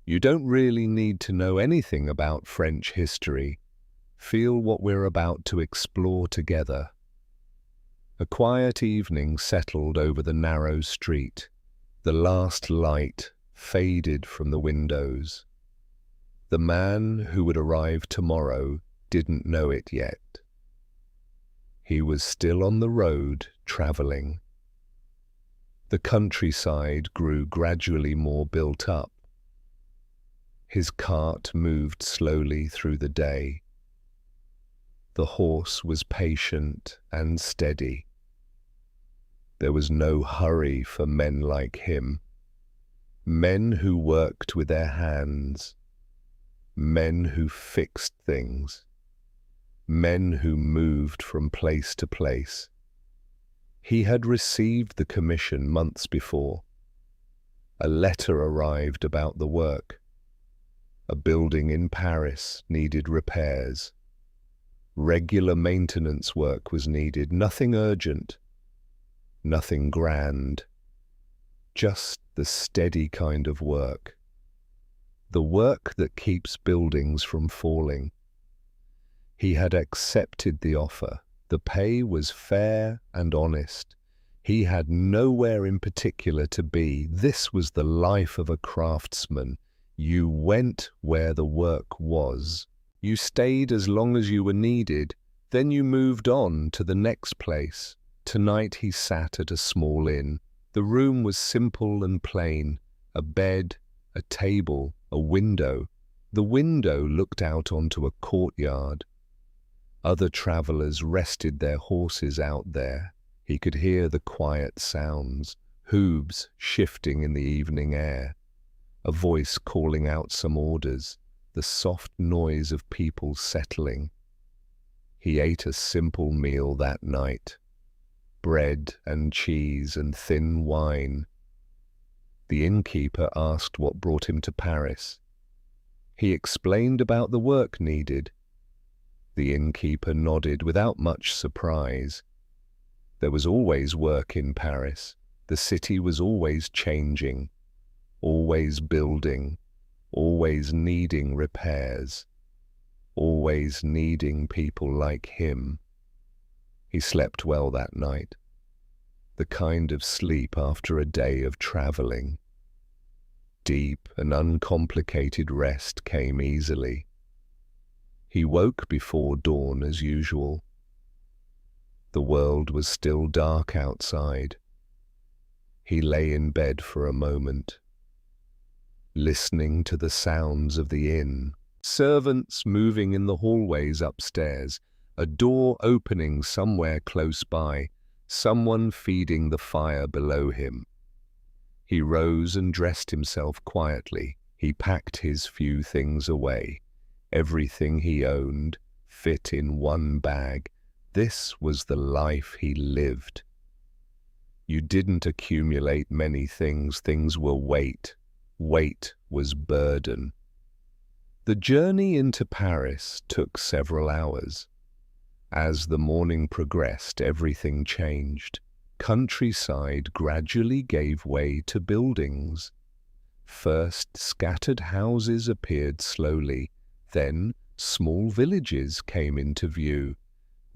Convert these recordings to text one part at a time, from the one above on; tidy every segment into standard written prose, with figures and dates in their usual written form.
You don't really need to know anything about French history. Feel what we're about to explore together. A quiet evening settled over the narrow street. The last light faded from the windows. The man who would arrive tomorrow didn't know it yet. He was still on the road, traveling. The countryside grew gradually more built up. His cart moved slowly through the day. The horse was patient and steady. There was no hurry for men like him. Men who worked with their hands. Men who fixed things. Men who moved from place to place. He had received the commission months before. A letter arrived about the work. A building in Paris needed repairs. Regular maintenance work was needed, nothing urgent, nothing grand, just the steady kind of work. The work that keeps buildings from falling. He had accepted the offer. The pay was fair and honest. He had nowhere in particular to be. This was the life of a craftsman. You went where the work was. You stayed as long as you were needed. Then you moved on to the next place. Tonight he sat at a small inn. The room was simple and plain. A bed, a table, a window. The window looked out onto a courtyard. Other travelers rested their horses out there. He could hear the quiet sounds, hooves shifting in the evening air, a voice calling out some orders, the soft noise of people settling. He ate a simple meal that night, bread and cheese and thin wine. The innkeeper asked what brought him to Paris. He explained about the work needed. The innkeeper nodded without much surprise. There was always work in Paris. The city was always changing, always building, always needing repairs, always needing people like him. He slept well that night, the kind of sleep after a day of traveling. Deep and uncomplicated rest came easily. He woke before dawn as usual. The world was still dark outside. He lay in bed for a moment, listening to the sounds of the inn, servants moving in the hallways upstairs, a door opening somewhere close by, someone feeding the fire below him. He rose and dressed himself quietly. He packed his few things away. Everything he owned fit in one bag. This was the life he lived. You didn't accumulate many things. Things were weight. Weight was burden. The journey into Paris took several hours. As the morning progressed, everything changed. Countryside gradually gave way to buildings. First, scattered houses appeared slowly. Then small villages came into view.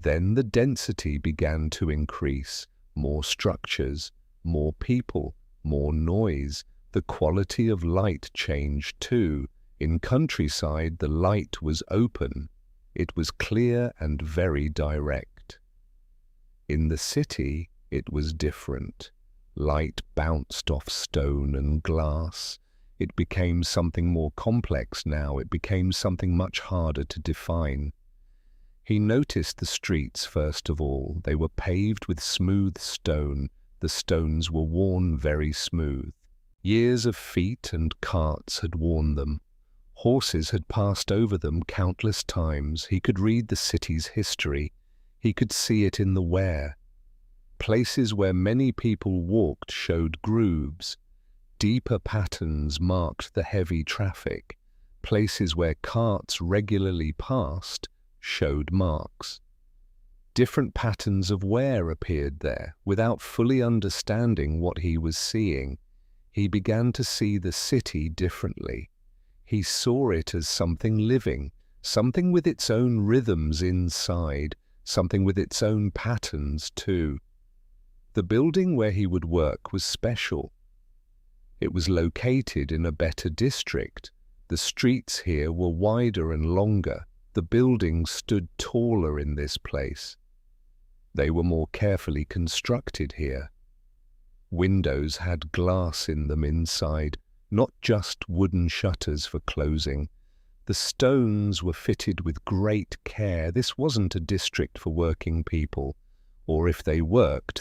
Then the density began to increase. More structures, more people, more noise. The quality of light changed too. In countryside, the light was open. It was clear and very direct. In the city, it was different. Light bounced off stone and glass. It became something more complex now. It became something much harder to define. He noticed the streets first of all. They were paved with smooth stone. The stones were worn very smooth. Years of feet and carts had worn them. Horses had passed over them countless times. He could read the city's history. He could see it in the wear. Places where many people walked showed grooves. Deeper patterns marked the heavy traffic. Places where carts regularly passed showed marks. Different patterns of wear appeared there. Without fully understanding what he was seeing, he began to see the city differently. He saw it as something living, something with its own rhythms inside, something with its own patterns too. The building where he would work was special. It was located in a better district. The streets here were wider and longer. The buildings stood taller in this place. They were more carefully constructed here. Windows had glass in them inside, not just wooden shutters for closing. The stones were fitted with great care. This wasn't a district for working people, or if they worked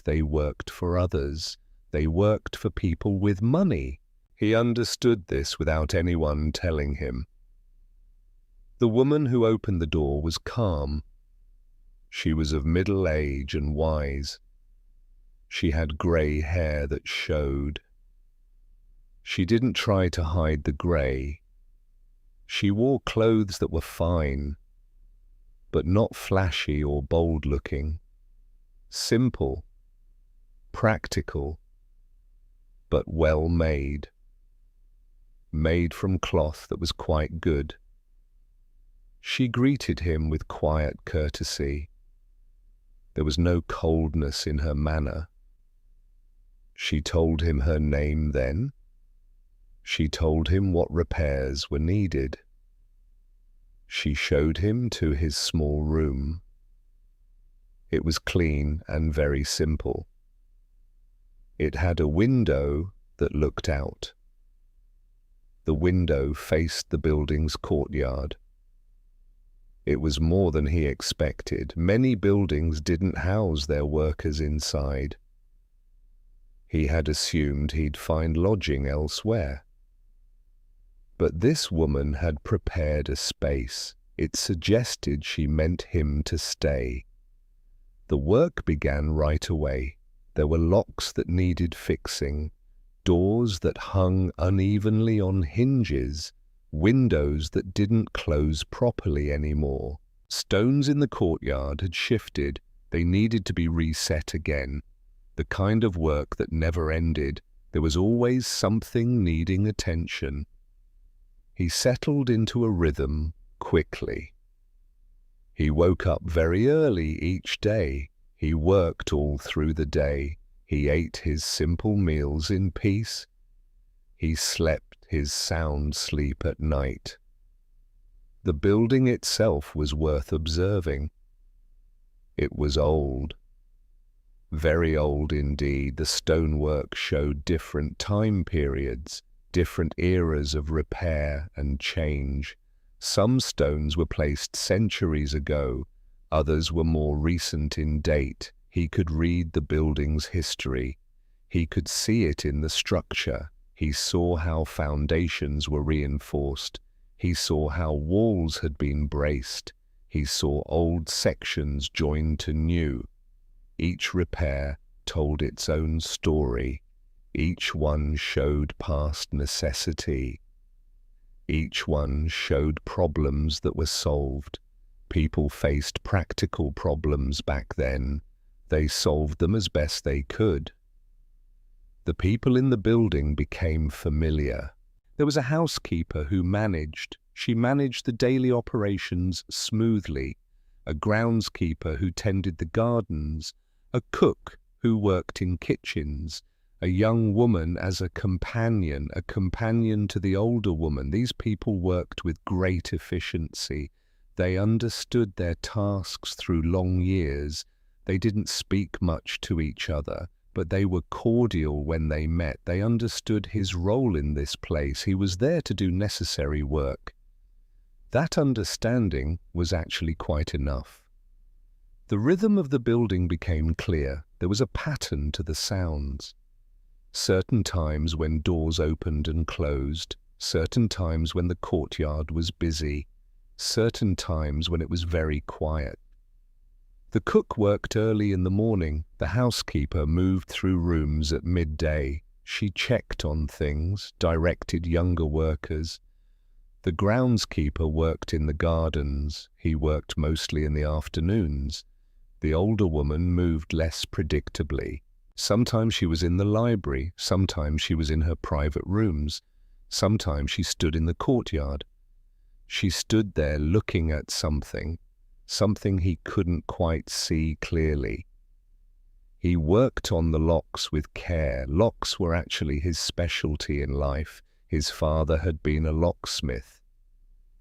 for others. They worked for people with money. He understood this without anyone telling him. The woman who opened the door was calm. She was of middle age and wise. She had grey hair that showed. She didn't try to hide the grey. She wore clothes that were fine, but not flashy or bold-looking. Simple, practical, but well-made. Made from cloth that was quite good. She greeted him with quiet courtesy. There was no coldness in her manner. She told him her name then. She told him what repairs were needed. She showed him to his small room. It was clean and very simple. It had a window that looked out. The window faced the building's courtyard. It was more than he expected. Many buildings didn't house their workers inside. He had assumed he'd find lodging elsewhere. But this woman had prepared a space. It suggested she meant him to stay. The work began right away. There were locks that needed fixing, doors that hung unevenly on hinges, windows that didn't close properly anymore. Stones in the courtyard had shifted. They needed to be reset again. The kind of work that never ended. There was always something needing attention. He settled into a rhythm quickly. He woke up very early each day. He worked all through the day. He ate his simple meals in peace. He slept his sound sleep at night. The building itself was worth observing. It was old. Very old indeed. The stonework showed different time periods, different eras of repair and change. Some stones were placed centuries ago, others were more recent in date. He could read the building's history. He could see it in the structure. He saw how foundations were reinforced. He saw how walls had been braced. He saw old sections joined to new. Each repair told its own story. Each one showed past necessity. Each one showed problems that were solved. People faced practical problems back then. They solved them as best they could. The people in the building became familiar. There was a housekeeper who managed. She managed the daily operations smoothly. A groundskeeper who tended the gardens. A cook who worked in kitchens. A young woman as a companion to the older woman. These people worked with great efficiency. They understood their tasks through long years. They didn't speak much to each other, but they were cordial when they met. They understood his role in this place. He was there to do necessary work. That understanding was actually quite enough. The rhythm of the building became clear. There was a pattern to the sounds. Certain times when doors opened and closed, certain times when the courtyard was busy, certain times when it was very quiet. The cook worked early in the morning. The housekeeper moved through rooms at midday. She checked on things, directed younger workers. The groundskeeper worked in the gardens. He worked mostly in the afternoons. The older woman moved less predictably. Sometimes she was in the library, sometimes she was in her private rooms, Sometimes she stood in the courtyard. She stood there looking at something he couldn't quite see clearly. He worked on the locks with care. Locks were actually his specialty in life. His father had been a locksmith.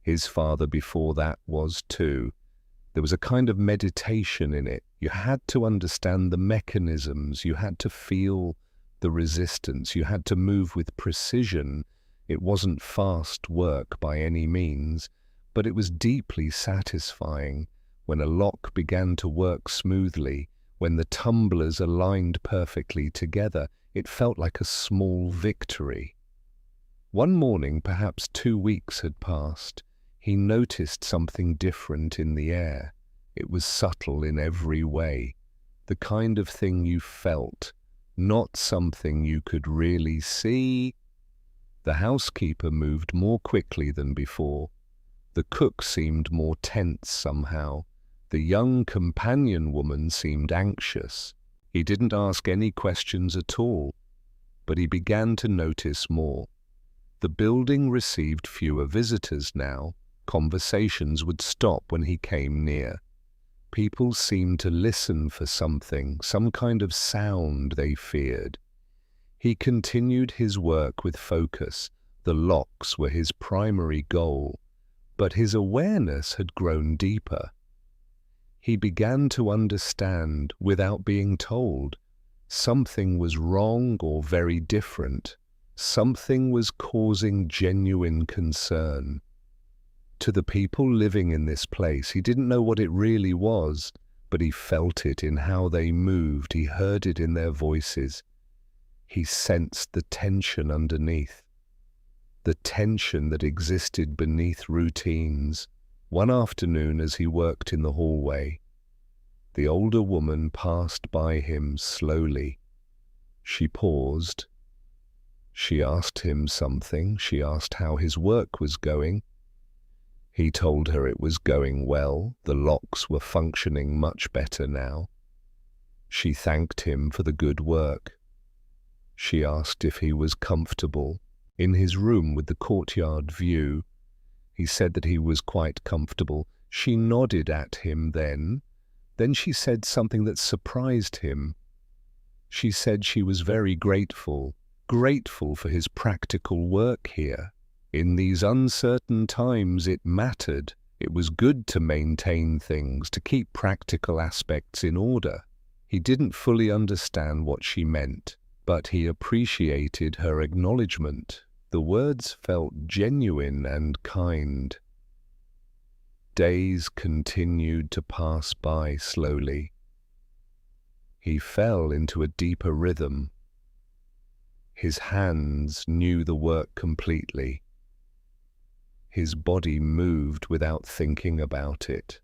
His father before that was too. There was a kind of meditation in it. You had to understand the mechanisms. You had to feel the resistance. You had to move with precision. It wasn't fast work by any means, but it was deeply satisfying when a lock began to work smoothly, when the tumblers aligned perfectly together. It felt like a small victory. One morning, perhaps 2 weeks had passed, he noticed something different in the air. It was subtle in every way, the kind of thing you felt, not something you could really see. The housekeeper moved more quickly than before. The cook seemed more tense somehow. The young companion woman seemed anxious. He didn't ask any questions at all, but he began to notice more. The building received fewer visitors now. Conversations would stop when he came near. People seemed to listen for something, some kind of sound they feared. He continued his work with focus. The locks were his primary goal, but his awareness had grown deeper. He began to understand, without being told, something was wrong or very different. Something was causing genuine concern. To the people living in this place, he didn't know what it really was, but he felt it in how they moved. He heard it in their voices. He sensed the tension underneath, the tension that existed beneath routines. One afternoon, as he worked in the hallway, the older woman passed by him slowly. She paused. She asked him something. She asked how his work was going. He told her it was going well. The locks were functioning much better now. She thanked him for the good work. She asked if he was comfortable in his room with the courtyard view. He said that he was quite comfortable. She nodded at him then. Then she said something that surprised him. She said she was very grateful for his practical work here. In these uncertain times it mattered. It was good to maintain things, to keep practical aspects in order. He didn't fully understand what she meant, but he appreciated her acknowledgement. The words felt genuine and kind. Days continued to pass by slowly. He fell into a deeper rhythm. His hands knew the work completely. His body moved without thinking about it.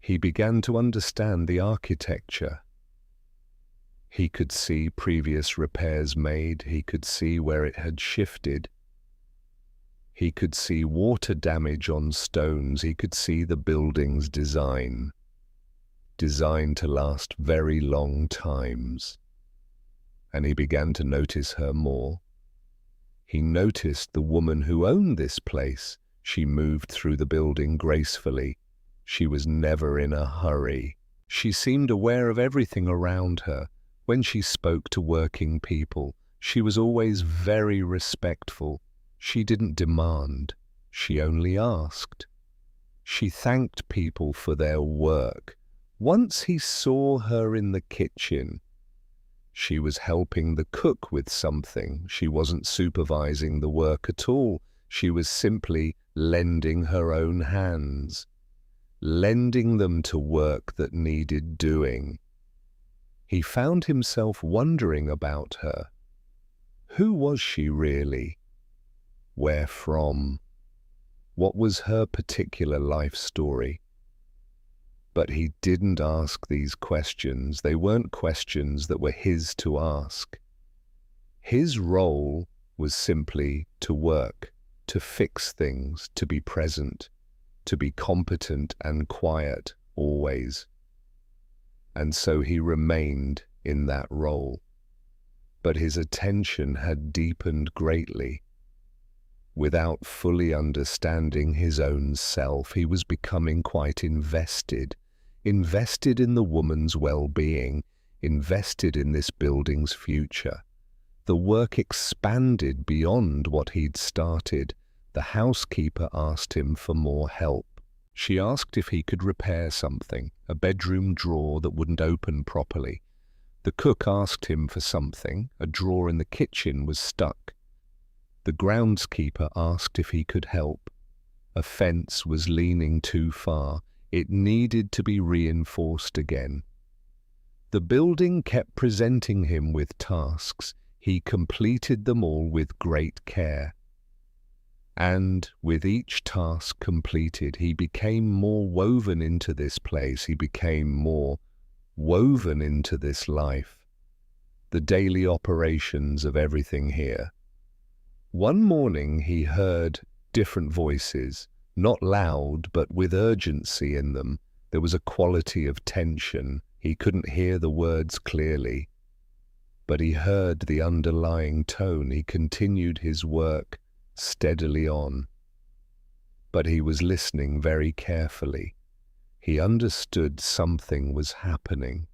He began to understand the architecture. He could see previous repairs made. He could see where it had shifted. He could see water damage on stones. He could see the building's design, designed to last very long times. And he began to notice her more. He noticed the woman who owned this place. She moved through the building gracefully. She was never in a hurry. She seemed aware of everything around her. When she spoke to working people, she was always very respectful. She didn't demand. She only asked. She thanked people for their work. Once he saw her in the kitchen. She was helping the cook with something. She wasn't supervising the work at all. She was simply lending her own hands, lending them to work that needed doing. He found himself wondering about her. Who was she really? Where from? What was her particular life story? But he didn't ask these questions. They weren't questions that were his to ask. His role was simply to work, to fix things, to be present, to be competent and quiet always. And so he remained in that role. But his attention had deepened greatly. Without fully understanding his own self, he was becoming quite invested in the woman's well-being, invested in this building's future. The work expanded beyond what he'd started. The housekeeper asked him for more help. She asked if he could repair something, a bedroom drawer that wouldn't open properly. The cook asked him for something, a drawer in the kitchen was stuck. The groundskeeper asked if he could help. A fence was leaning too far. It needed to be reinforced again. The building kept presenting him with tasks. He completed them all with great care. And with each task completed, he became more woven into this place. He became more woven into this life, the daily operations of everything here. One morning he heard different voices, not loud, but with urgency in them. There was a quality of tension. He couldn't hear the words clearly, but he heard the underlying tone. He continued his work steadily on. But he was listening very carefully. He understood something was happening,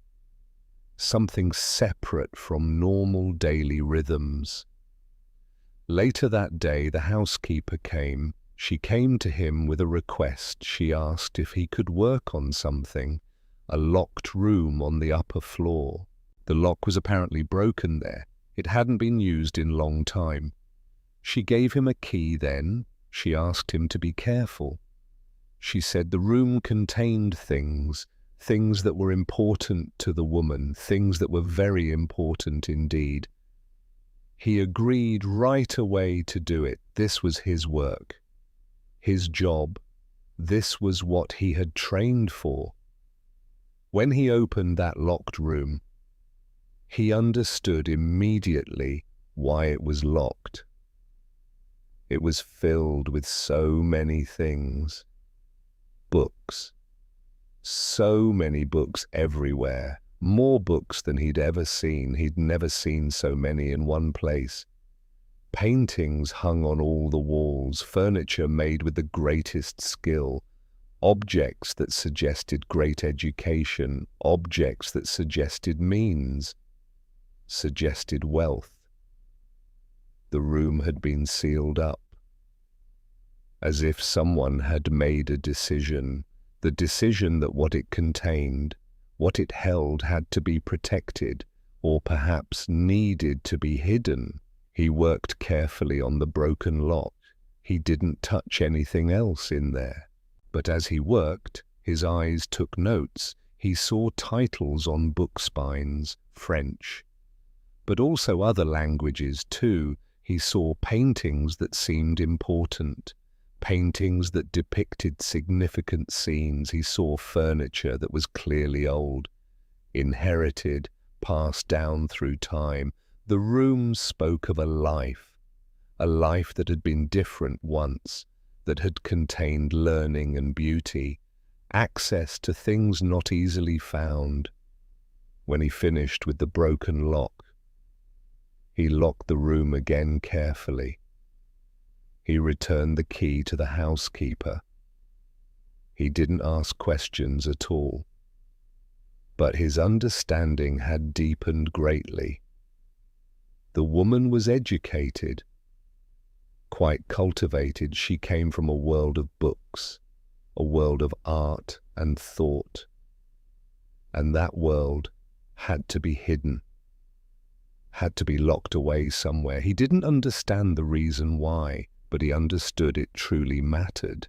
something separate from normal daily rhythms. Later that day, the housekeeper came. She came to him with a request. She asked if he could work on something, a locked room on the upper floor. The lock was apparently broken there. It hadn't been used in a long time. She gave him a key then. She asked him to be careful. She said the room contained things that were important to the woman, things that were very important indeed. He agreed right away to do it. This was his work, his job. This was what he had trained for. When he opened that locked room, he understood immediately why it was locked. It was filled with so many things. Books. So many books everywhere. More books than he'd ever seen. He'd never seen so many in one place. Paintings hung on all the walls, furniture made with the greatest skill, objects that suggested great education, objects that suggested means, suggested wealth. The room had been sealed up, as if someone had made a decision, the decision that what it contained, what it held, had to be protected, or perhaps needed to be hidden. He worked carefully on the broken lock. He didn't touch anything else in there. But as he worked, his eyes took notes. He saw titles on book spines, French, but also other languages too. He saw paintings that seemed important, paintings that depicted significant scenes. He saw furniture that was clearly old, inherited, passed down through time. The room spoke of a life that had been different once, that had contained learning and beauty, access to things not easily found. When he finished with the broken lock, he locked the room again carefully. He returned the key to the housekeeper. He didn't ask questions at all, but his understanding had deepened greatly. The woman was educated, quite cultivated. She came from a world of books, a world of art and thought, and that world had to be hidden, had to be locked away somewhere. He didn't understand the reason why, but he understood it truly mattered.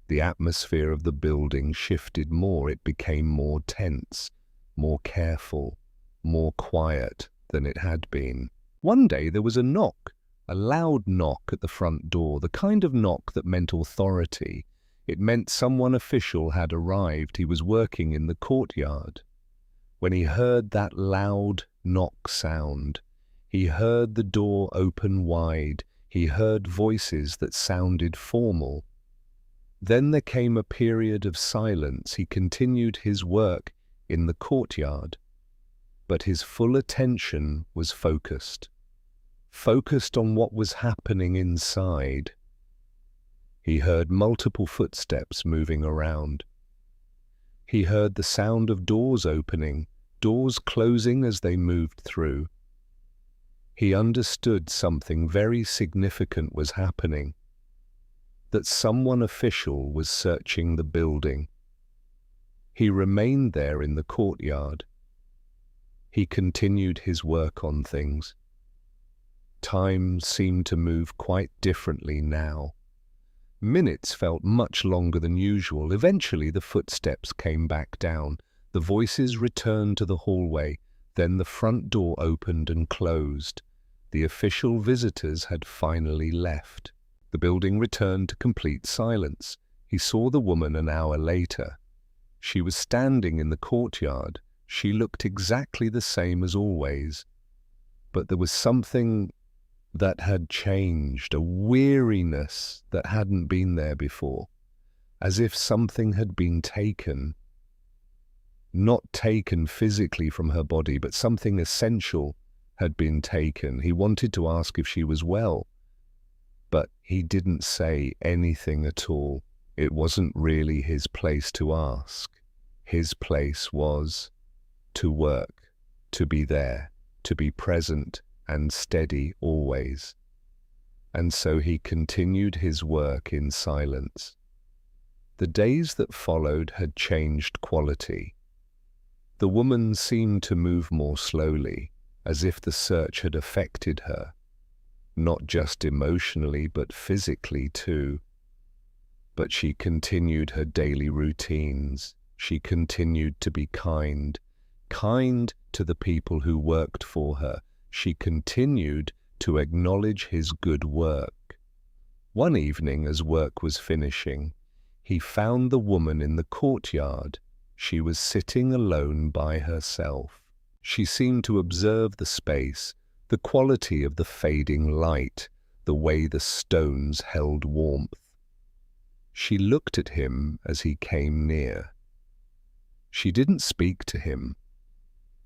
The atmosphere of the building shifted more. It became more tense, more careful, more quiet than it had been. One day there was a knock, a loud knock at the front door, the kind of knock that meant authority. It meant someone official had arrived. He was working in the courtyard. When he heard that loud knock sound, he heard the door open wide. He heard voices that sounded formal. Then there came a period of silence. He continued his work in the courtyard, but his full attention was focused on what was happening inside. He heard multiple footsteps moving around. He heard the sound of doors opening, doors closing as they moved through. He understood something very significant was happening, that someone official was searching the building. He remained there in the courtyard. He continued his work on things. Time seemed to move quite differently now. Minutes felt much longer than usual. Eventually the footsteps came back down. The voices returned to the hallway. Then the front door opened and closed. The official visitors had finally left. The building returned to complete silence. He saw the woman an hour later. She was standing in the courtyard. She looked exactly the same as always. But there was something that had changed, a weariness that hadn't been there before, as if something had been taken, not taken physically from her body, but something essential had been taken. He wanted to ask if she was well, but he didn't say anything at all. It wasn't really his place to ask. His place was to work, to be there, to be present and steady always. And so he continued his work in silence. The days that followed had changed quality. The woman seemed to move more slowly, as if the search had affected her, not just emotionally but physically too. But she continued her daily routines. She continued to be kind to the people who worked for her. She continued to acknowledge his good work. One evening, as work was finishing, he found the woman in the courtyard. She was sitting alone by herself. She seemed to observe the space, the quality of the fading light, the way the stones held warmth. She looked at him as he came near. She didn't speak to him,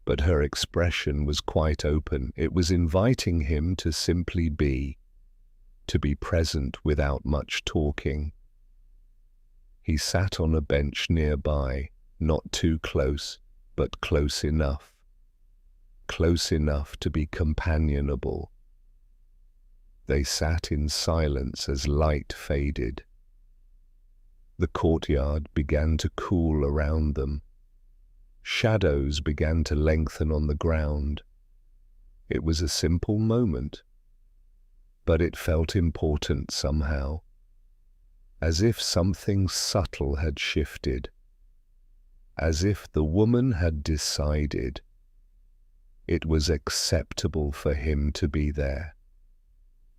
but her expression was quite open. It was inviting him to simply be, to be present without much talking. He sat on a bench nearby, not too close, but close enough to be companionable. They sat in silence as light faded. The courtyard began to cool around them. Shadows began to lengthen on the ground. It was a simple moment, but it felt important somehow, as if something subtle had shifted, as if the woman had decided it was acceptable for him to be there,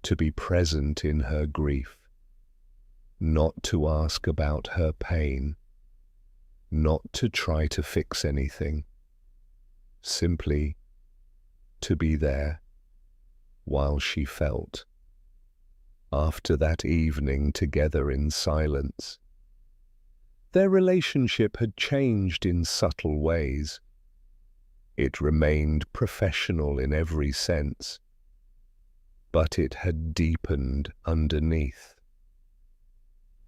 to be present in her grief, not to ask about her pain, not to try to fix anything, simply to be there while she felt. After that evening together in silence, their relationship had changed in subtle ways. It remained professional in every sense, but it had deepened underneath.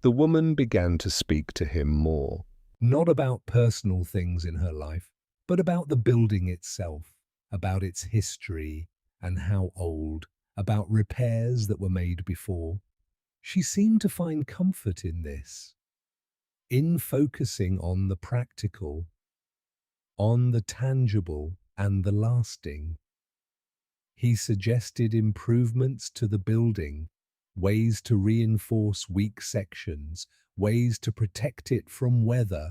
The woman began to speak to him more, not about personal things in her life, but about the building itself, about its history and how old, about repairs that were made before. She seemed to find comfort in this, in focusing on the practical, on the tangible and the lasting. He suggested improvements to the building, ways to reinforce weak sections, ways to protect it from weather,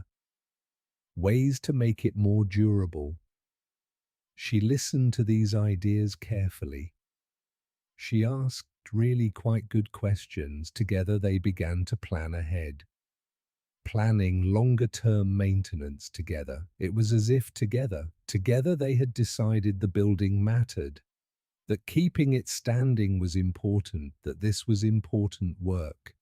ways to make it more durable. She listened to these ideas carefully. She asked really quite good questions. Together they began to plan ahead, planning longer-term maintenance together. It was as if together they had decided the building mattered, that keeping it standing was important, that this was important work.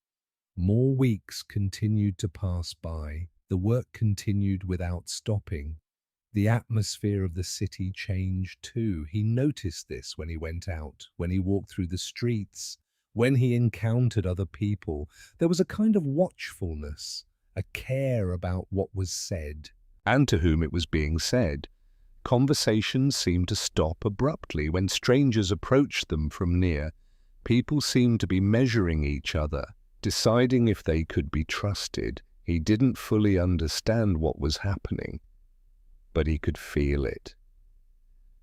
More weeks continued to pass by. The work continued without stopping. The atmosphere of the city changed too. He noticed this when he went out, when he walked through the streets, When he encountered other people, there was a kind of watchfulness, a care about what was said, and to whom it was being said. Conversations seemed to stop abruptly when strangers approached them from near. People seemed to be measuring each other, deciding if they could be trusted. He didn't fully understand what was happening, but he could feel it.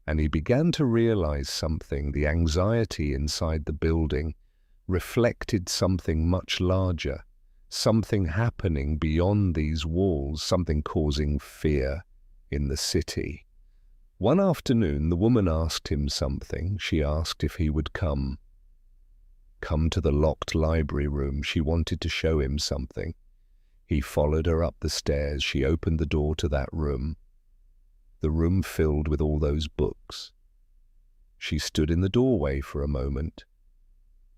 And he began to realize something. The anxiety inside the building reflected something much larger, something happening beyond these walls, something causing fear in the city. One afternoon, the woman asked him something. She asked if he would come to the locked library room. She wanted to show him something. He followed her up the stairs. She opened the door to that room. The room filled with all those books. She stood in the doorway for a moment,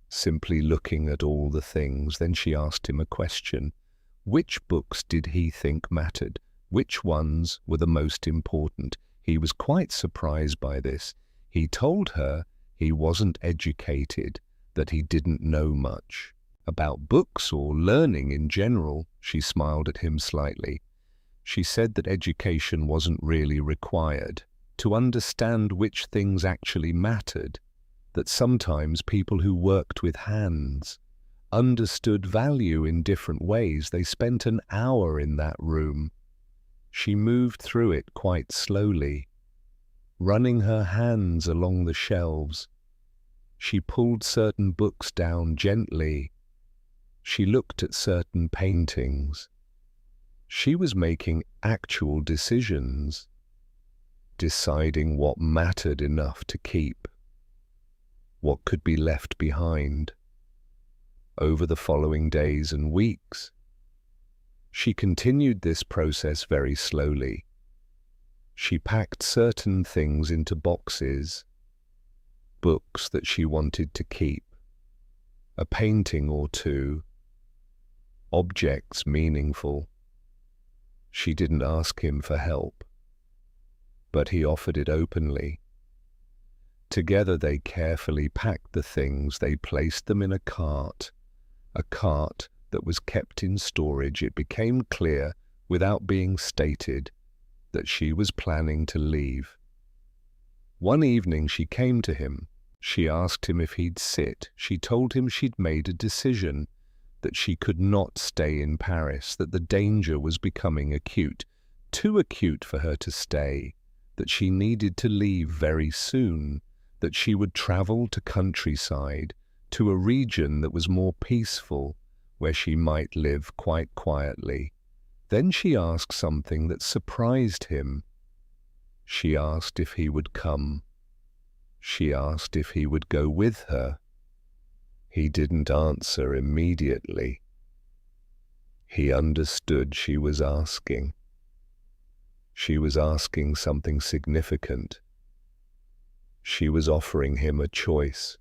simply looking at all the things. Then she asked him a question. Which books did he think mattered? Which ones were the most important? He was quite surprised by this. He told her he wasn't educated, that he didn't know much about books or learning in general. She smiled at him slightly. She said that education wasn't really required to understand which things actually mattered, that sometimes people who worked with hands understood value in different ways. They spent an hour in that room. She moved through it quite slowly, running her hands along the shelves. She pulled certain books down gently. She looked at certain paintings. She was making actual decisions, deciding what mattered enough to keep, what could be left behind. Over the following days and weeks, she continued this process very slowly. She packed certain things into boxes, books that she wanted to keep, a painting or two, objects meaningful. She didn't ask him for help, but he offered it openly. Together they carefully packed the things. They placed them in a cart that was kept in storage. It became clear, without being stated, that she was planning to leave. One evening she came to him. She asked him if he'd sit. She told him she'd made a decision, that she could not stay in Paris, that the danger was becoming acute, too acute for her to stay, that she needed to leave very soon, that she would travel to countryside, to a region that was more peaceful, where she might live quite quietly. Then she asked something that surprised him. She asked if he would come. She asked if he would go with her. He didn't answer immediately. He understood she was asking. She was asking something significant. She was offering him a choice,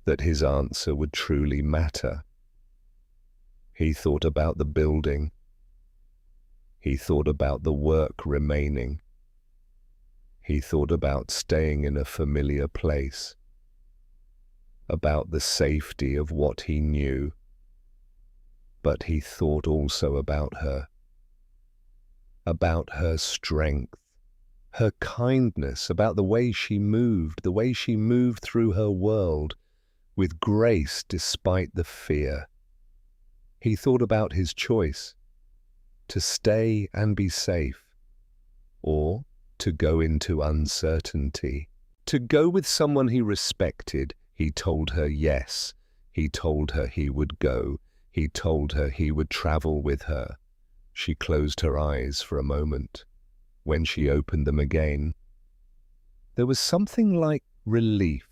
that his answer would truly matter. He thought about the building. He thought about the work remaining. He thought about staying in a familiar place, about the safety of what he knew. But he thought also about her strength, her kindness, about the way she moved through her world with grace despite the fear. He thought about his choice, to stay and be safe, or to go into uncertainty, to go with someone he respected. He told her yes. He told her he would go. He told her he would travel with her. She closed her eyes for a moment. When she opened them again, there was something like relief,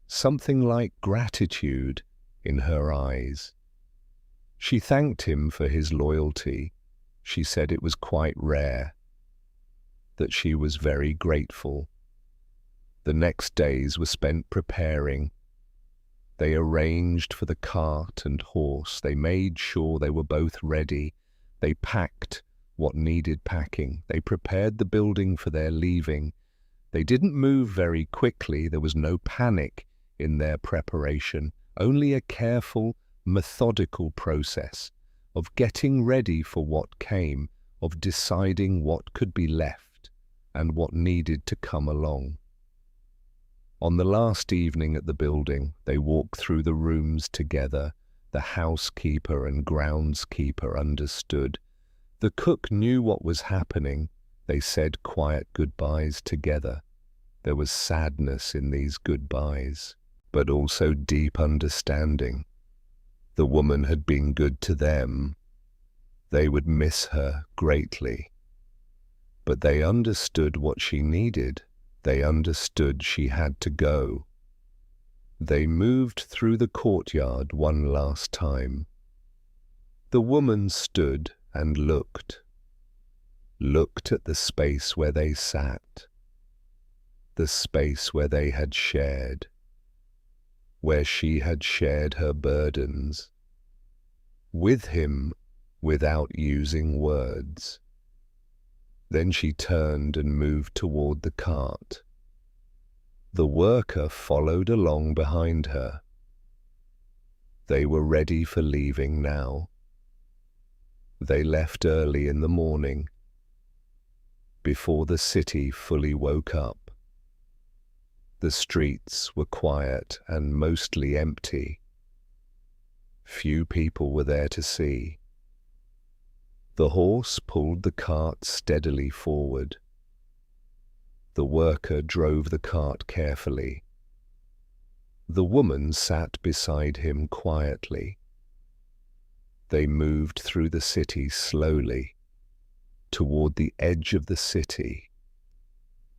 something like gratitude in her eyes. She thanked him for his loyalty. She said it was quite rare, that she was very grateful. The next days were spent preparing. They arranged for the cart and horse. They made sure they were both ready. They packed what needed packing. They prepared the building for their leaving. They didn't move very quickly. There was no panic in their preparation, only a careful, methodical process of getting ready for what came, of deciding what could be left and what needed to come along. On the last evening at the building, they walked through the rooms together. The housekeeper and groundskeeper understood. The cook knew what was happening. They said quiet goodbyes together. There was sadness in these goodbyes, but also deep understanding. The woman had been good to them. They would miss her greatly. But they understood what she needed. They understood she had to go. They moved through the courtyard one last time. The woman stood and looked at the space where they sat, the space where they had shared, where she had shared her burdens, with him without using words. Then she turned and moved toward the cart. The worker followed along behind her. They were ready for leaving now. They left early in the morning, before the city fully woke up. The streets were quiet and mostly empty. Few people were there to see. The horse pulled the cart steadily forward. The worker drove the cart carefully. The woman sat beside him quietly. They moved through the city slowly, toward the edge of the city.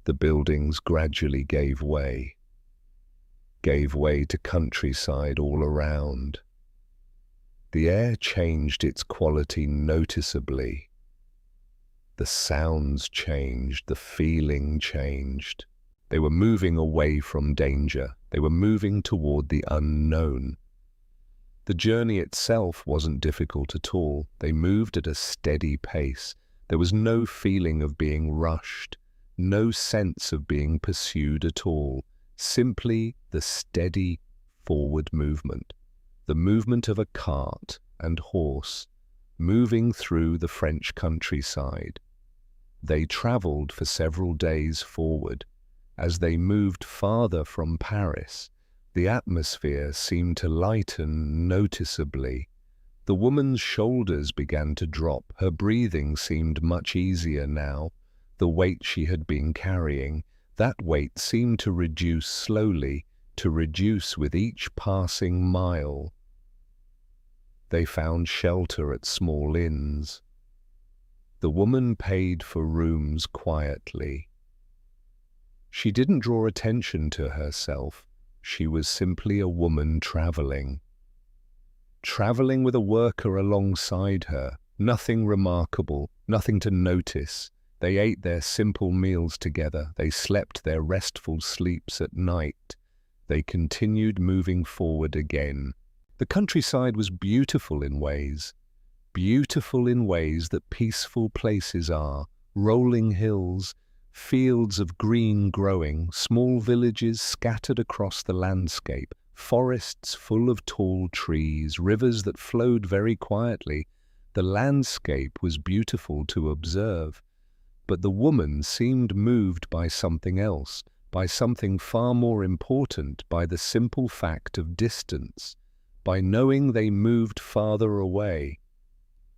The buildings gradually gave way to countryside all around. The air changed its quality noticeably. The sounds changed, the feeling changed. They were moving away from danger. They were moving toward the unknown. The journey itself wasn't difficult at all. They moved at a steady pace. There was no feeling of being rushed, no sense of being pursued at all. Simply the steady forward movement. The movement of a cart and horse moving through the French countryside. They traveled for several days forward. As they moved farther from Paris, the atmosphere seemed to lighten noticeably. The woman's shoulders began to drop. Her breathing seemed much easier now. The weight she had been carrying, that weight seemed to reduce slowly, to reduce with each passing mile. They found shelter at small inns. The woman paid for rooms quietly. She didn't draw attention to herself. She was simply a woman traveling with a worker alongside her. Nothing remarkable, nothing to notice. They ate their simple meals together. They slept their restful sleeps at night. They continued moving forward again. The countryside was beautiful in ways that peaceful places are. Rolling hills, fields of green growing, small villages scattered across the landscape, forests full of tall trees, rivers that flowed very quietly. The landscape was beautiful to observe, but the woman seemed moved by something else, by something far more important, by the simple fact of distance, by knowing they moved farther away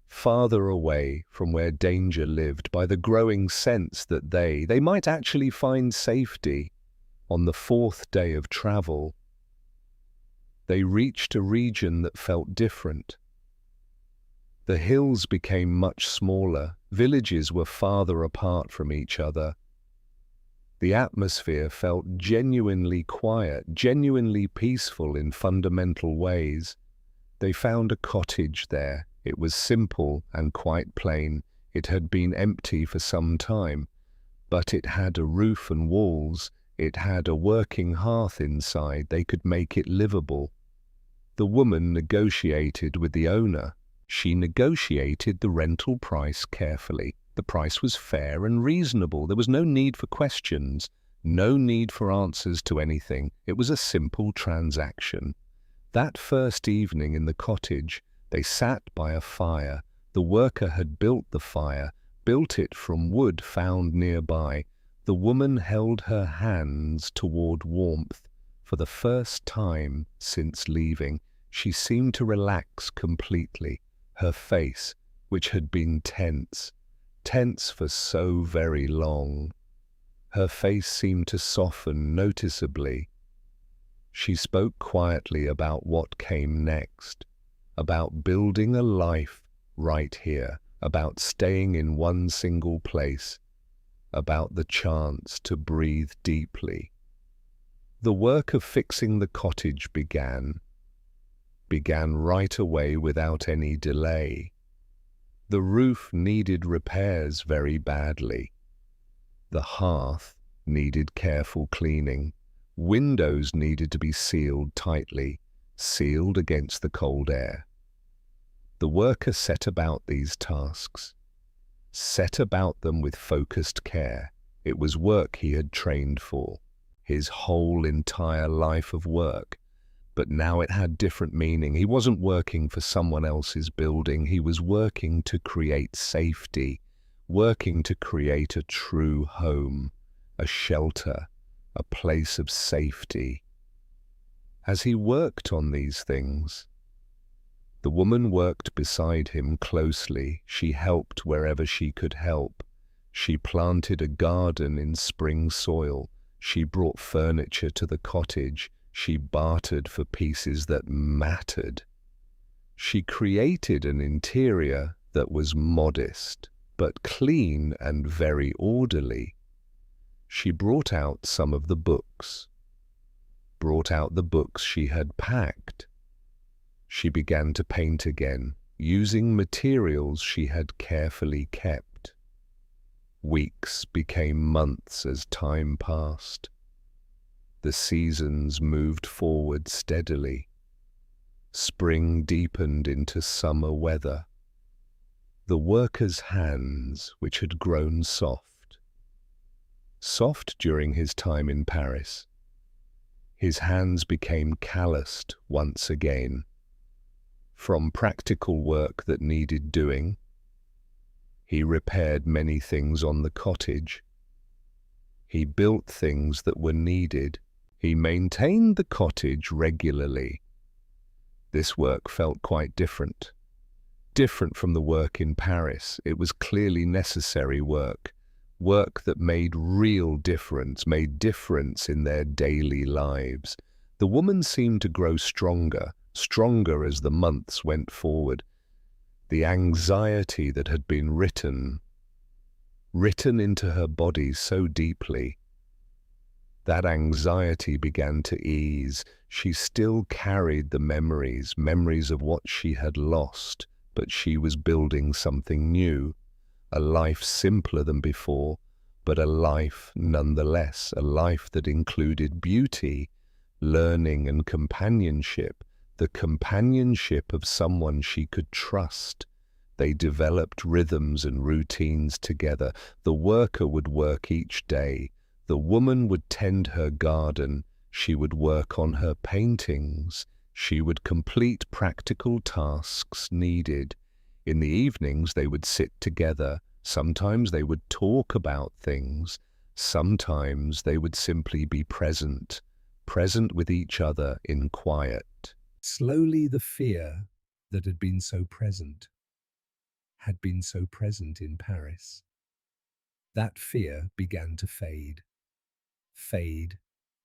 from where danger lived, by the growing sense that they might actually find safety. On the fourth day of travel, they reached a region that felt different. The hills became much smaller. Villages were farther apart from each other. The atmosphere felt genuinely quiet, genuinely peaceful in fundamental ways. They found a cottage there. It was simple and quite plain. It had been empty for some time, but it had a roof and walls. It had a working hearth inside. They could make it livable. The woman negotiated with the owner. She negotiated the rental price carefully. The price was fair and reasonable. There was no need for questions, No need for answers to anything. It was a simple transaction. That first evening in the cottage, they sat by a fire. The worker had built the fire, built it from wood found nearby. The woman held her hands toward warmth. For the first time since leaving, she seemed to relax completely. Her face, which had been tense for so very long, her face seemed to soften noticeably. She spoke quietly about what came next, about building a life right here, about staying in one single place, about the chance to breathe deeply. The work of fixing the cottage began right away without any delay. The roof needed repairs very badly. The hearth needed careful cleaning. Windows needed to be sealed tightly, sealed against the cold air. The worker set about these tasks, set about them with focused care. It was work he had trained for, his whole entire life of work. But now it had different meaning. He wasn't working for someone else's building. He was working to create safety, working to create a true home, a shelter, a place of safety. As he worked on these things, the woman worked beside him closely. She helped wherever she could help. She planted a garden in spring soil. She brought furniture to the cottage. She bartered for pieces that mattered. She created an interior that was modest, but clean and very orderly. She brought out some of the books, brought out the books she had packed. She began to paint again, using materials she had carefully kept. Weeks became months as time passed. The seasons moved forward steadily. Spring deepened into summer weather. The worker's hands, which had grown soft during his time in Paris, his hands became calloused once again. From practical work that needed doing, he repaired many things on the cottage. He built things that were needed. He maintained the cottage regularly. This work felt quite different from the work in Paris. It was clearly necessary work that made real difference, made difference in their daily lives. The woman seemed to grow stronger as the months went forward. The anxiety that had been written into her body so deeply, that anxiety began to ease. She still carried the memories of what she had lost, but she was building something new, a life simpler than before, but a life nonetheless, a life that included beauty, learning and companionship, the companionship of someone she could trust. They developed rhythms and routines together. The worker would work each day. The woman would tend her garden. She would work on her paintings. She would complete practical tasks needed. In the evenings, they would sit together. Sometimes they would talk about things. Sometimes they would simply be present with each other in quiet. Slowly, the fear that had been so present in Paris, that fear began to fade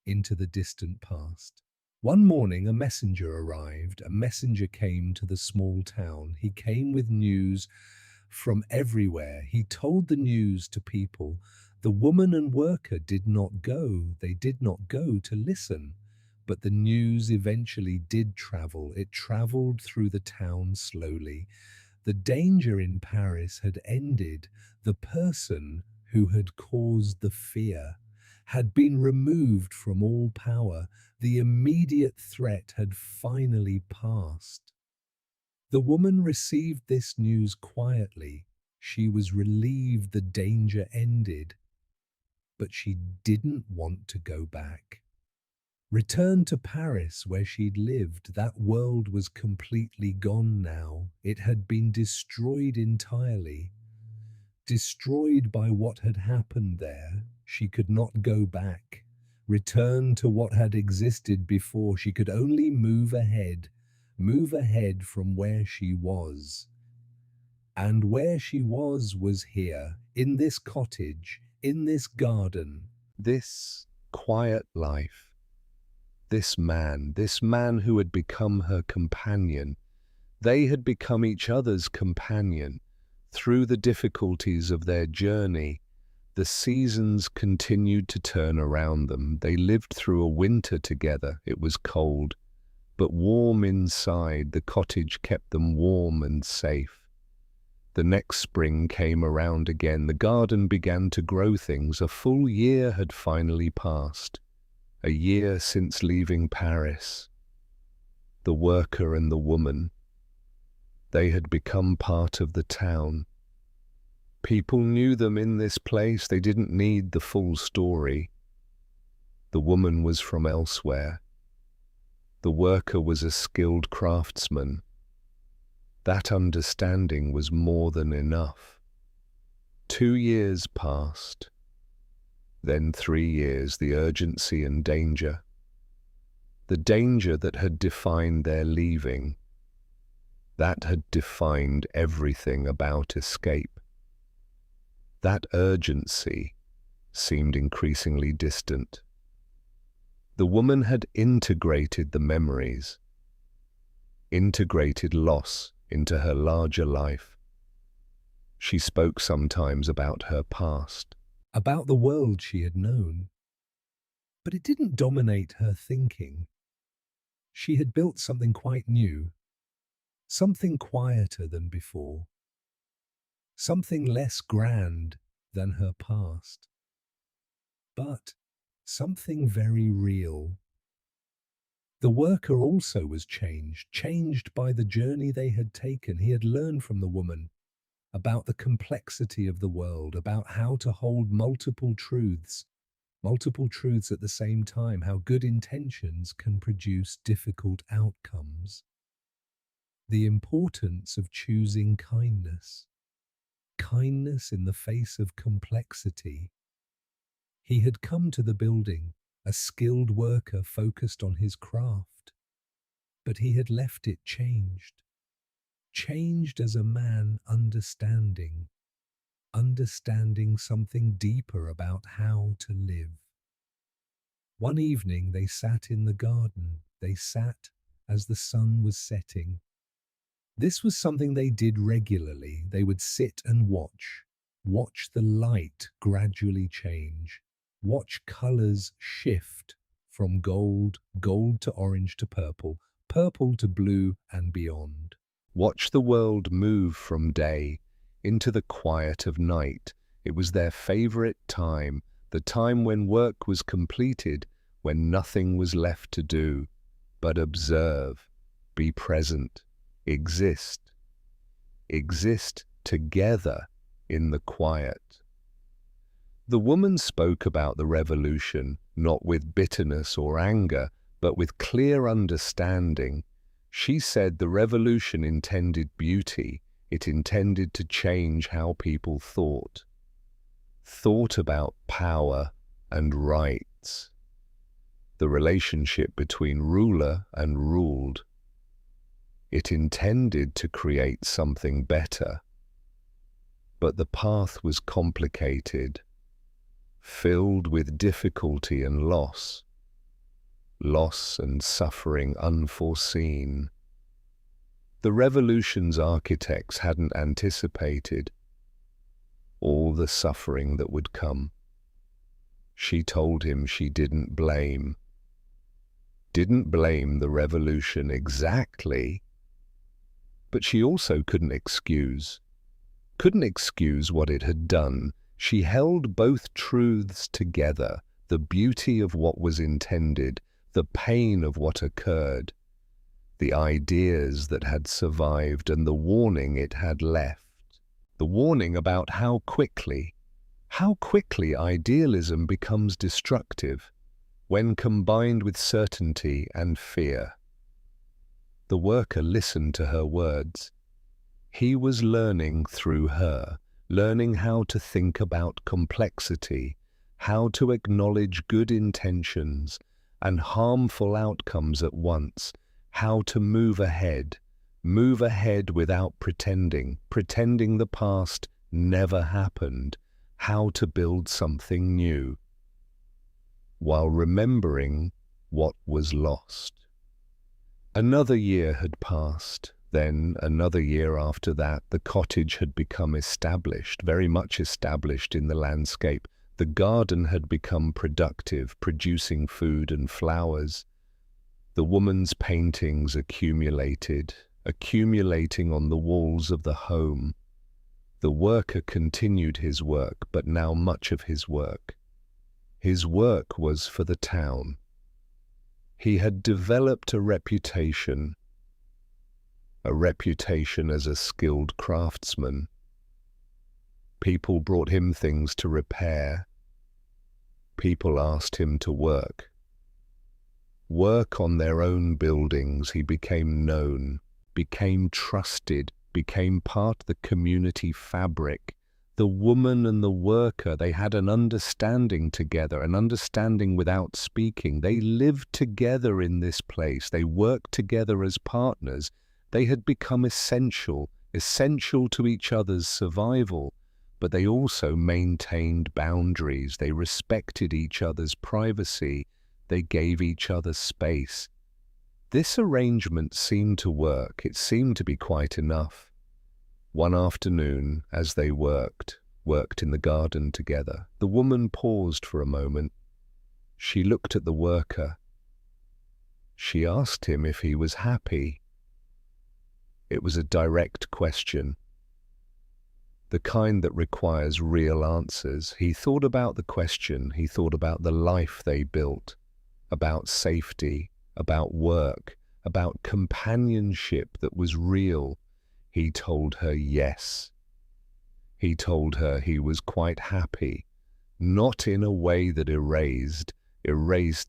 into the distant past. One morning, a messenger arrived. A messenger came to the small town. He came with news from everywhere. He told the news to people. The woman and worker did not go. They did not go to listen. But the news eventually did travel. It traveled through the town slowly. The danger in Paris had ended. The person who had caused the fear had been removed from all power. The immediate threat had finally passed. The woman received this news quietly. She was relieved the danger ended. but she didn't want to go back. Return to Paris where she'd lived. That world was completely gone now. It had been destroyed entirely. Destroyed by what had happened there. She could not go back. Return to what had existed before. She could only move ahead from where she was. And where she was here, in this cottage, in this garden. This quiet life. This man who had become her companion. They had become each other's companion. Through the difficulties of their journey, the seasons continued to turn around them. They lived through a winter together. It was cold, but warm inside. The cottage kept them warm and safe. The next spring came around again. The garden began to grow things. A full year had finally passed. A year since leaving Paris. The worker and the woman, they had become part of the town. People knew them in this place. They didn't need the full story. The woman was from elsewhere. The worker was a skilled craftsman. That understanding was more than enough. 2 years passed. Then 3 years, the urgency and danger. The danger that had defined their leaving. That had defined everything about escape. That urgency seemed increasingly distant. The woman had integrated the memories, integrated loss into her larger life. She spoke sometimes about her past, about the world she had known. But it didn't dominate her thinking. She had built something quite new, something quieter than before, something less grand than her past, but something very real. The worker also was changed by the journey they had taken. He had learned from the woman about the complexity of the world, about how to hold multiple truths at the same time, how good intentions can produce difficult outcomes. The importance of choosing kindness in the face of complexity. He had come to the building, a skilled worker focused on his craft, but he had left it changed as a man understanding something deeper about how to live. One evening they sat in the garden. They sat as the sun was setting. This was something they did regularly. They would sit and watch the light gradually change, watch colors shift from gold to orange to purple to blue and beyond. Watch the world move from day into the quiet of night. It was their favorite time, the time when work was completed, when nothing was left to do but observe, be present, exist together in the quiet. The woman spoke about the revolution, not with bitterness or anger, but with clear understanding. She said the revolution intended beauty. It intended to change how people thought about power and rights, the relationship between ruler and ruled. It intended to create something better. But the path was complicated, filled with difficulty and loss and suffering unforeseen. The revolution's architects hadn't anticipated all the suffering that would come. She told him she didn't blame the revolution exactly, but she also couldn't excuse what it had done. She held both truths together, the beauty of what was intended, the pain of what occurred, the ideas that had survived and the warning it had left, the warning about how quickly How quickly idealism becomes destructive when combined with certainty and fear. The worker listened to her words. He was learning through her, learning how to think about complexity, how to acknowledge good intentions and harmful outcomes at once, how to move ahead without pretending the past never happened, how to build something new, while remembering what was lost. Another year had passed. Then, another year after that, the cottage had become established, very much established in the landscape. The garden had become productive, producing food and flowers. The woman's paintings accumulating on the walls of the home. The worker continued his work, but now much of his work was for the town. He had developed a reputation as a skilled craftsman. People brought him things to repair. People asked him to work on their own buildings. He became known, became trusted, became part of the community fabric. The woman and the worker, they had an understanding together, an understanding without speaking. They lived together in this place. They worked together as partners. They had become essential to each other's survival, but they also maintained boundaries. They respected each other's privacy. They gave each other space. This arrangement seemed to work. It seemed to be quite enough. One afternoon, as they worked in the garden together, the woman paused for a moment. She looked at the worker. She asked him if he was happy. It was a direct question, the kind that requires real answers. He thought about the question. He thought about the life they built, about safety, about work, about companionship that was real. He told her yes. He told her he was quite happy, not in a way that erased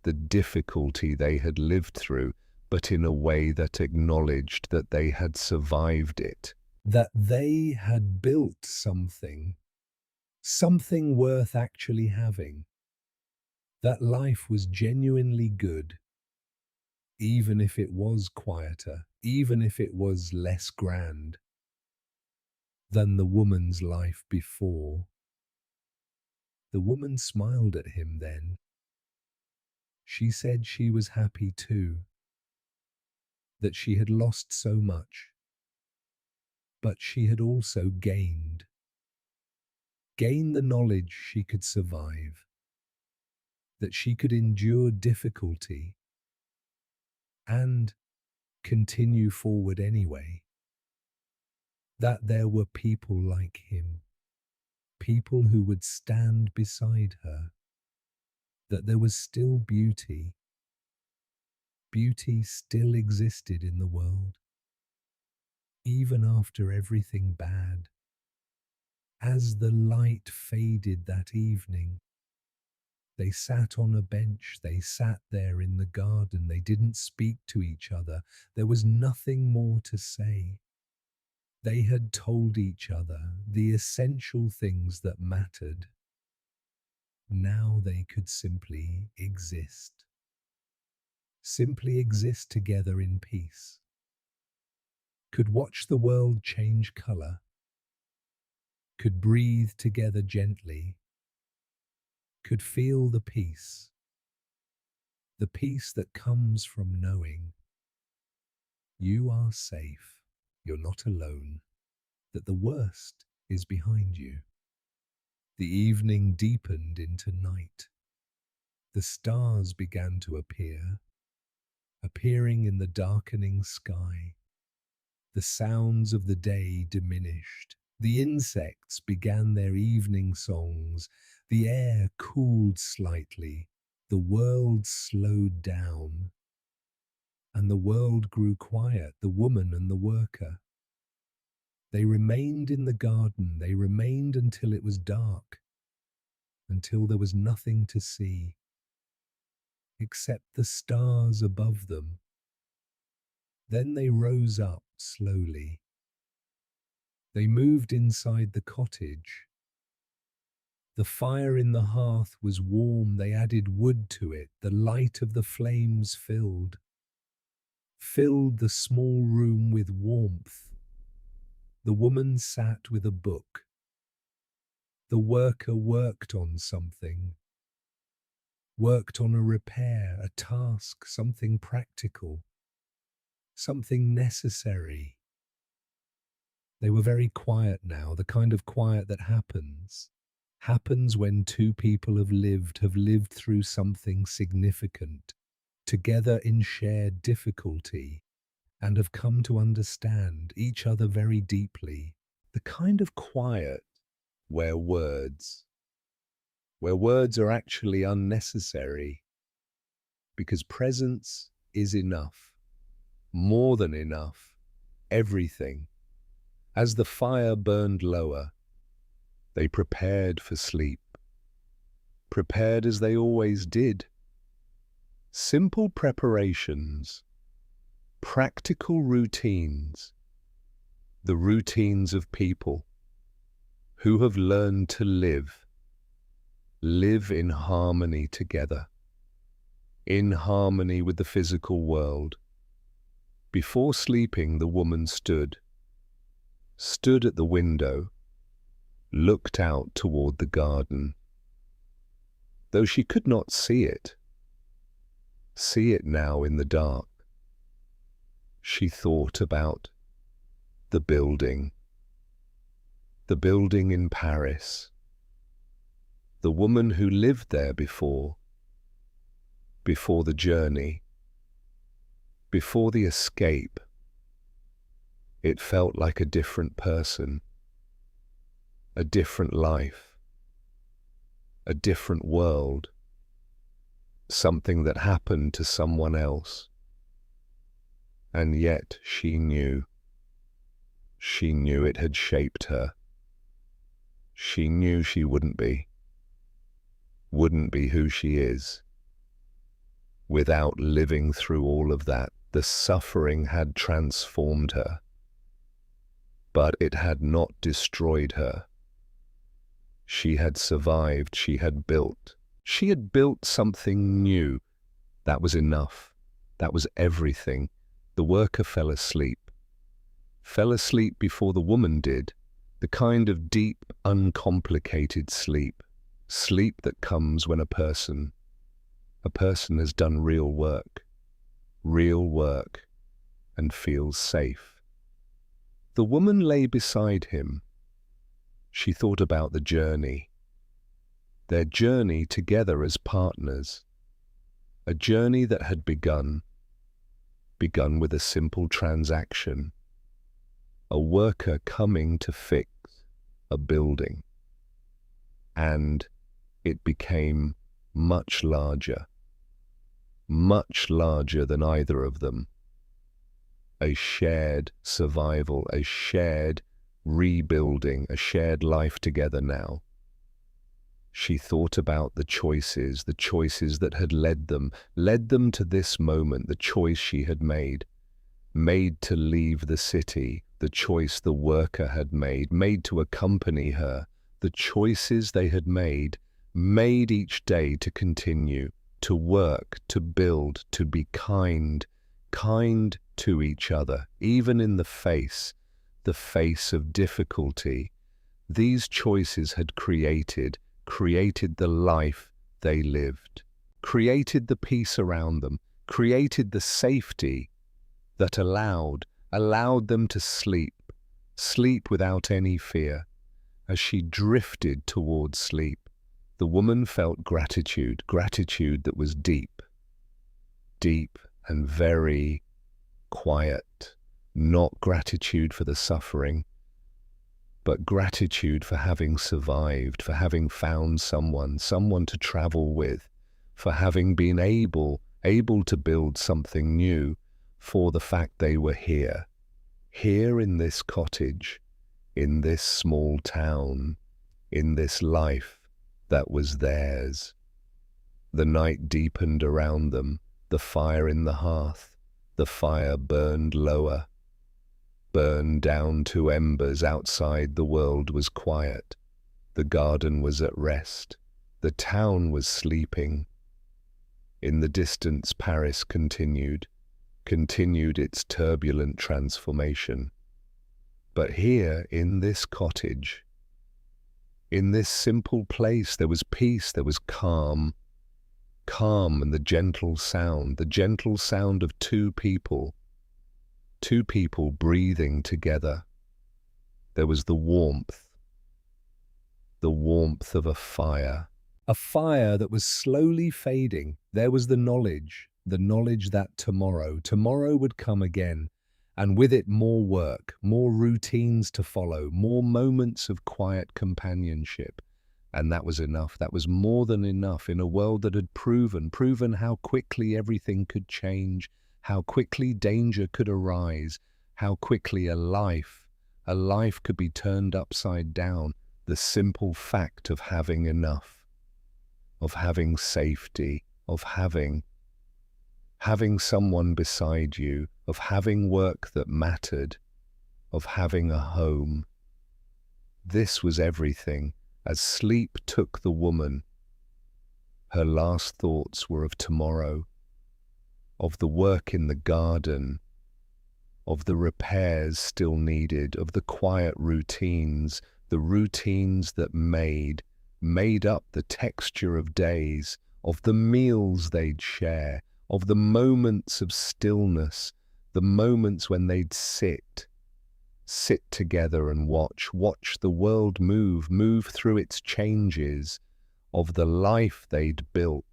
the difficulty they had lived through, but in a way that acknowledged that they had survived it, that they had built something worth actually having, that life was genuinely good, even if it was quieter, even if it was less grand than the woman's life before. The woman smiled at him then. She said she was happy too, that she had lost so much, but she had also gained the knowledge she could survive, that she could endure difficulty and continue forward anyway, that there were people like him, people who would stand beside her, that there was still beauty. Beauty still existed in the world, even after everything bad. As the light faded that evening, they sat on a bench, they sat there in the garden, they didn't speak to each other. There was nothing more to say. They had told each other the essential things that mattered. Now they could simply exist together in peace, could watch the world change color, could breathe together gently, could feel the peace that comes from knowing you are safe, you're not alone, that the worst is behind you. The evening deepened into night. The stars began to appearing in the darkening sky. The sounds of the day diminished. The insects began their evening songs. The air cooled slightly. The world slowed down. And the world grew quiet, the woman and the worker. They remained in the garden. They remained until it was dark. until there was nothing to see except the stars above them. Then they rose up slowly. They moved inside the cottage. The fire in the hearth was warm. They added wood to it. The light of the flames filled the small room with warmth. The woman sat with a book. The worker worked on something, worked on a repair, a task, something practical, something necessary. They were very quiet now, the kind of quiet that happens when two people have lived through something significant, together in shared difficulty, and have come to understand each other very deeply. The kind of quiet where words are actually unnecessary, because presence is enough, more than enough, everything. As the fire burned lower, they prepared for sleep, prepared as they always did. Simple preparations, practical routines, the routines of people who have learned to live in harmony together, in harmony with the physical world. Before sleeping, the woman stood at the window, looked out toward the garden. Though she could not see it now in the dark, she thought about the building in Paris, the woman who lived there before the journey, before the escape. It felt like a different person, a different life, a different world, something that happened to someone else. And yet she knew it had shaped her. She knew she wouldn't be who she is without living through all of that. The suffering had transformed her, but it had not destroyed her. She had survived, she had built something new. That was enough. That was everything. The worker fell asleep before the woman did, the kind of deep, uncomplicated sleep that comes when a person has done real work and feels safe. The woman lay beside him. She thought about the journey, their journey together as partners, a journey that had begun with a simple transaction, a worker coming to fix a building, and it became much larger than either of them. A shared survival, a shared rebuilding, a shared life together now. She thought about the choices that had led them to this moment, the choice she had made to leave the city, the choice the worker had made to accompany her, the choices they had made each day to continue, to work, to build, to be kind to each other, even in the face of difficulty. These choices had created the life they lived, created the peace around them, created the safety that allowed them to sleep without any fear. As she drifted towards sleep, the woman felt gratitude that was deep and very quiet. Not gratitude for the suffering, but gratitude for having survived, for having found someone to travel with, for having been able to build something new, for the fact they were here in this cottage, in this small town, in this life that was theirs. The night deepened around them, the fire in the hearth. The fire burned lower, burned down to embers. Outside, the world was quiet. The garden was at rest. The town was sleeping. In the distance, Paris continued its turbulent transformation. But here, in this cottage, in this simple place, there was peace, there was calm, and the gentle sound of two people breathing together. There was the warmth of a fire that was slowly fading. There was the knowledge that tomorrow would come again, and with it more work, more routines to follow, more moments of quiet companionship. And that was enough. That was more than enough in a world that had proven how quickly everything could change, how quickly danger could arise, how quickly a life could be turned upside down. The simple fact of having enough, of having safety, of having someone beside you, of having work that mattered, of having a home. This was everything. As sleep took the woman, her last thoughts were of tomorrow, of the work in the garden, of the repairs still needed, of the quiet routines, the routines that made up the texture of days, of the meals they'd share, of the moments of stillness, the moments when they'd sit together and watch the world move through its changes, of the life they'd built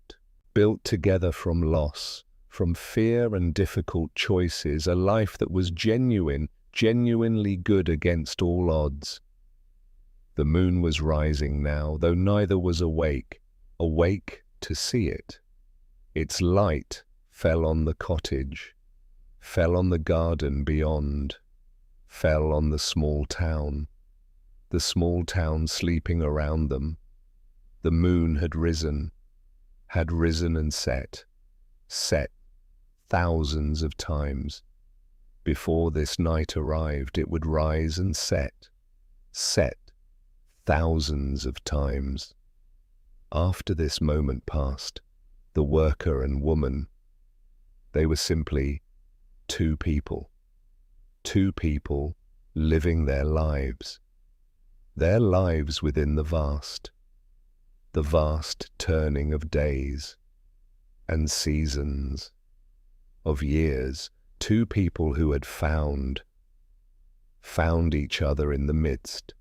together from loss, from fear and difficult choices, a life that was genuinely good against all odds. The moon was rising now, though neither was awake to see it. Its light fell on the cottage, fell on the garden beyond, fell on the small town sleeping around them. The moon had risen and set thousands of times. Before this night arrived, it would rise and set thousands of times. After this moment passed, the worker and woman, they were simply two people living their lives within the vast turning of days and seasons, of years, two people who had found each other in the midst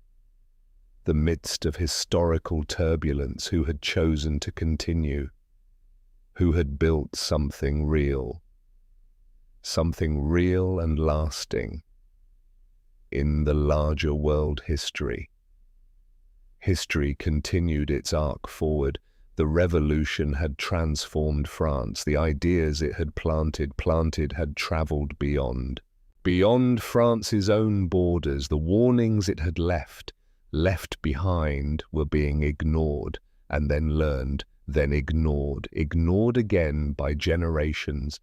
of historical turbulence, who had chosen to continue, who had built something real and lasting in the larger world history. History continued its arc forward. The revolution had transformed France. The ideas it had planted had traveled beyond France's own borders. The warnings it had left behind were being ignored, and then learned, then ignored again by generations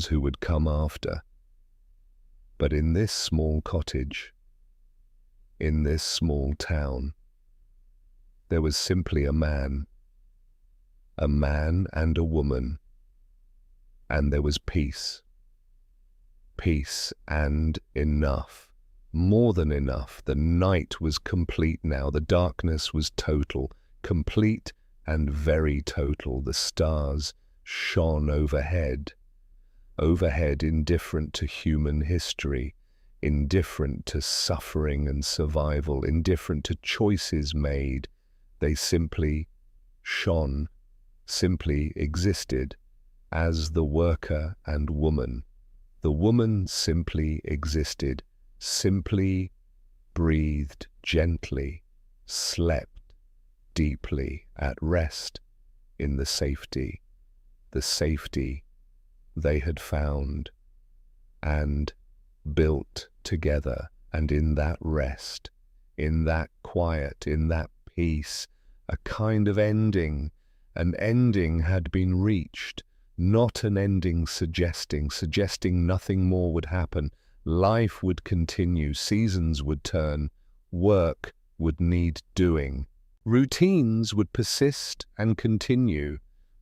who would come after. But in this small cottage, in this small town, there was simply a man and a woman, and there was peace and enough, more than enough. The night was complete now. The darkness was total, complete and very total. The stars shone overhead, indifferent to human history, indifferent to suffering and survival, indifferent to choices made. They simply shone, simply existed as the worker and woman. The woman simply existed, simply breathed gently, slept deeply at rest in the safety they had found and built together. And in that rest, in that quiet, in that peace, a kind of ending. An ending had been reached, not an ending suggesting nothing more would happen. Life would continue, seasons would turn, work would need doing. Routines would persist and continue,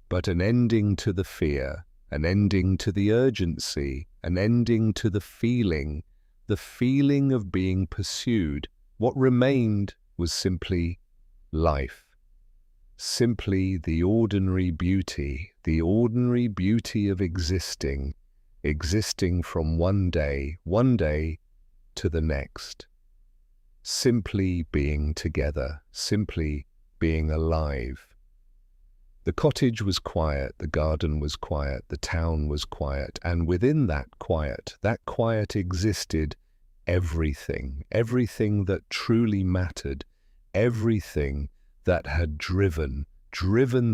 but an ending to the fear, an ending to the urgency, an ending to the feeling of being pursued. What remained was simply life. Simply the ordinary beauty of existing from one day to the next. Simply being together, simply being alive. The cottage was quiet, the garden was quiet, the town was quiet, and within that quiet existed everything that truly mattered, everything that had driven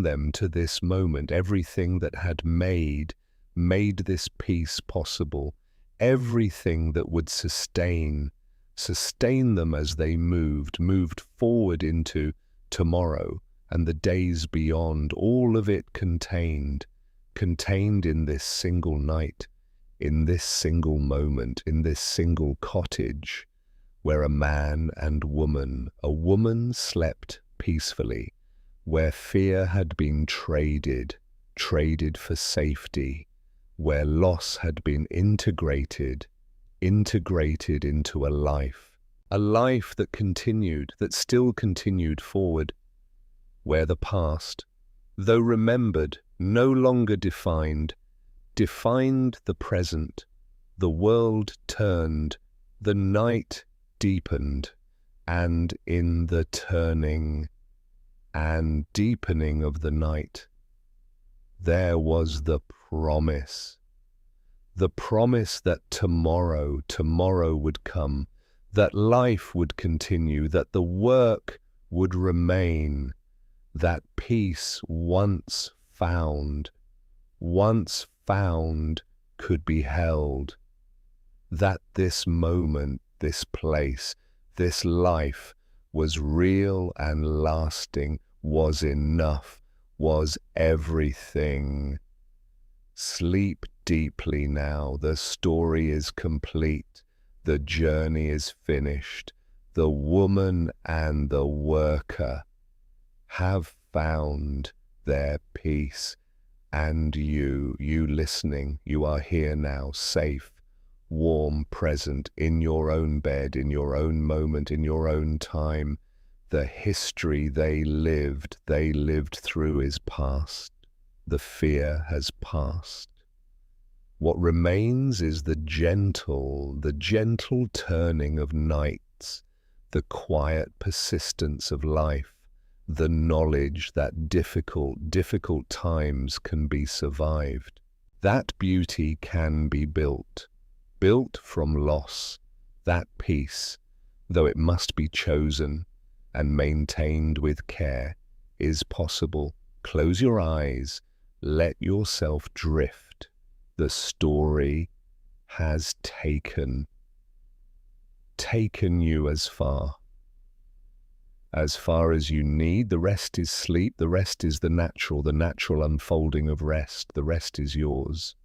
them to this moment, everything that had made this peace possible, everything that would sustain them as they moved forward into tomorrow and the days beyond. All of it contained in this single night, in this single moment, in this single cottage, where a man and a woman slept peacefully, where fear had been traded for safety, where loss had been integrated into a life that continued, that still continued forward, where the past, though remembered, no longer defined the present. The world turned, the night deepened, and in the turning and deepening of the night, there was the promise that tomorrow would come, that life would continue, that the work would remain, that peace once found could be held, that this moment, this place, this life was real and lasting, was enough, was everything. Sleep deeply now, the story is complete, the journey is finished. The woman and the worker have found their peace, and you listening, you are here now, safe, warm, present, in your own bed, in your own moment, in your own time. The history they lived through is past. The fear has passed. What remains is the gentle turning of nights, the quiet persistence of life, the knowledge that difficult times can be survived. That beauty can be built from loss. That peace, though it must be chosen and maintained with care, is possible. Close your eyes, let yourself drift. The story has taken you as far as you need. The rest is sleep, the rest is the natural unfolding of rest. The rest is yours.